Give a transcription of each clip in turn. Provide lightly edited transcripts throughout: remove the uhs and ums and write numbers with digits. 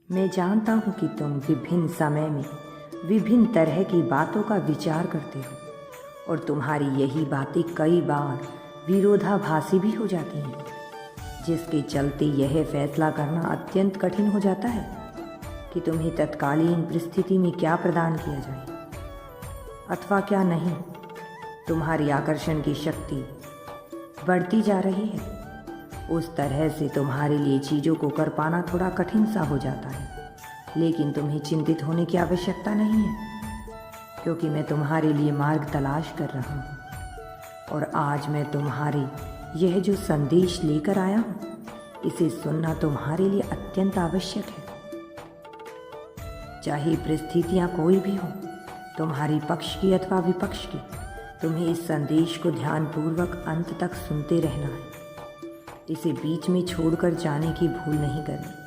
मैं जानता हूँ कि तुम विभिन्न समय में विभिन्न तरह की बातों का विचार करते हो और तुम्हारी यही बातें कई बार विरोधाभासी भी हो जाती हैं, जिसके चलते यह फैसला करना अत्यंत कठिन हो जाता है कि तुम्हें तत्कालीन परिस्थिति में क्या प्रदान किया जाए अथवा क्या नहीं। तुम्हारी आकर्षण की शक्ति बढ़ती जा रही है, उस तरह से तुम्हारे लिए चीज़ों को कर पाना थोड़ा कठिन सा हो जाता है। लेकिन तुम्हें चिंतित होने की आवश्यकता नहीं है, क्योंकि मैं तुम्हारे लिए मार्ग तलाश कर रहा हूँ और आज मैं तुम्हारे यह जो संदेश लेकर आया हूँ, इसे सुनना तुम्हारे लिए अत्यंत आवश्यक है। चाहे परिस्थितियाँ कोई भी हो, तुम्हारी पक्ष की अथवा विपक्ष की, तुम्हें इस संदेश को ध्यानपूर्वक अंत तक सुनते रहना है। इसे बीच में छोड़कर जाने की भूल नहीं करनी।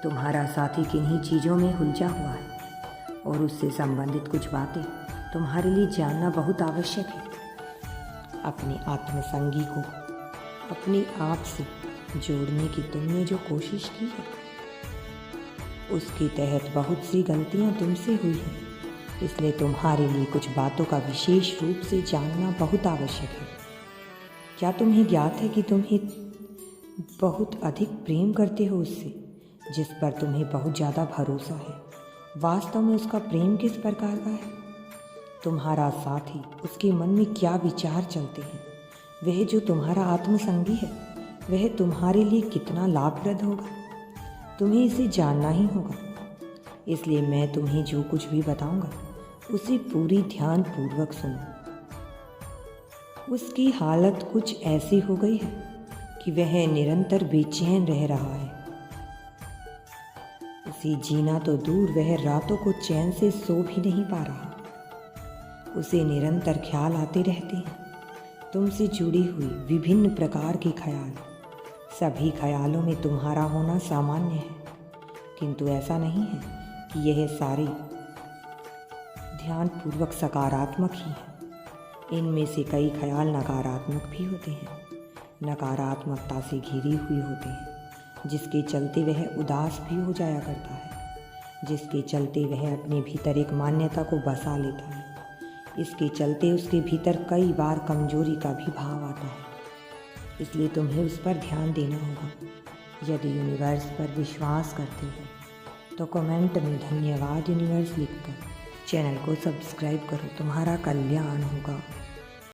तुम्हारा साथी किन्हीं चीज़ों में उलझा हुआ है और उससे संबंधित कुछ बातें तुम्हारे लिए जानना बहुत आवश्यक है। अपने आत्मसंगी को अपने आप से जोड़ने की तुमने जो कोशिश की है, उसके तहत बहुत सी गलतियां तुमसे हुई हैं, इसलिए तुम्हारे लिए कुछ बातों का विशेष रूप से जानना बहुत आवश्यक है। क्या तुम्हें ज्ञात है कि तुम्हें बहुत अधिक प्रेम करते हो उससे, जिस पर तुम्हें बहुत ज़्यादा भरोसा है? वास्तव में उसका प्रेम किस प्रकार का है? तुम्हारा साथी, उसके मन में क्या विचार चलते हैं? वह जो तुम्हारा आत्मसंगी है, वह तुम्हारे लिए कितना लाभप्रद होगा? तुम्हें इसे जानना ही होगा। इसलिए मैं तुम्हें जो कुछ भी बताऊंगा, उसे पूरी ध्यान पूर्वक सुनो। उसकी हालत कुछ ऐसी हो गई है कि वह निरंतर बेचैन रह रहा है। उसे जीना तो दूर, वह रातों को चैन से सो भी नहीं पा रहा। उसे निरंतर ख्याल आते रहते हैं, तुमसे जुड़ी हुई विभिन्न प्रकार के ख्याल। सभी ख्यालों में तुम्हारा होना सामान्य है, किंतु ऐसा नहीं है कि यह सारे ध्यानपूर्वक सकारात्मक ही हैं। इनमें से कई ख्याल नकारात्मक भी होते हैं, नकारात्मकता से घिरी हुई होते हैं, जिसके चलते वह उदास भी हो जाया करता है, जिसके चलते वह अपने भीतर एक मान्यता को बसा लेता है। इसके चलते उसके भीतर कई बार कमजोरी का भी भाव आता है। इसलिए तुम्हें उस पर ध्यान देना होगा। यदि यूनिवर्स पर विश्वास करते हो तो कमेंट में धन्यवाद यूनिवर्स लिखकर चैनल को सब्सक्राइब करो। तुम्हारा कल्याण होगा।